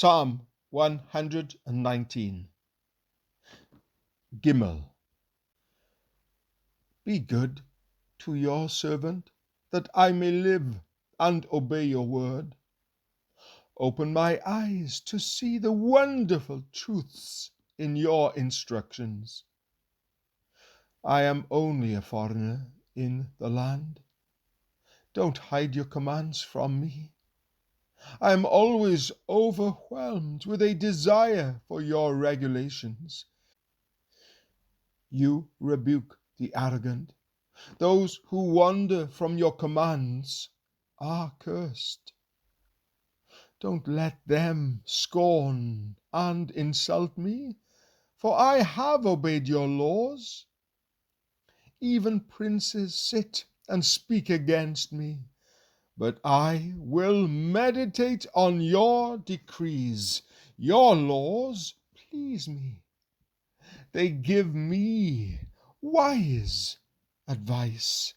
Psalm 119. Gimel. Be good to your servant, that I may live and obey your word. Open my eyes to see the wonderful truths in your instructions. I am only a foreigner in the land. Don't hide your commands from me. I am always overwhelmed with a desire for your regulations. You rebuke the arrogant. Those who wander from your commands are cursed. Don't let them scorn and insult me, for I have obeyed your laws. Even princes sit and speak against me, but I will meditate on your decrees. Your laws please me. They give me wise advice.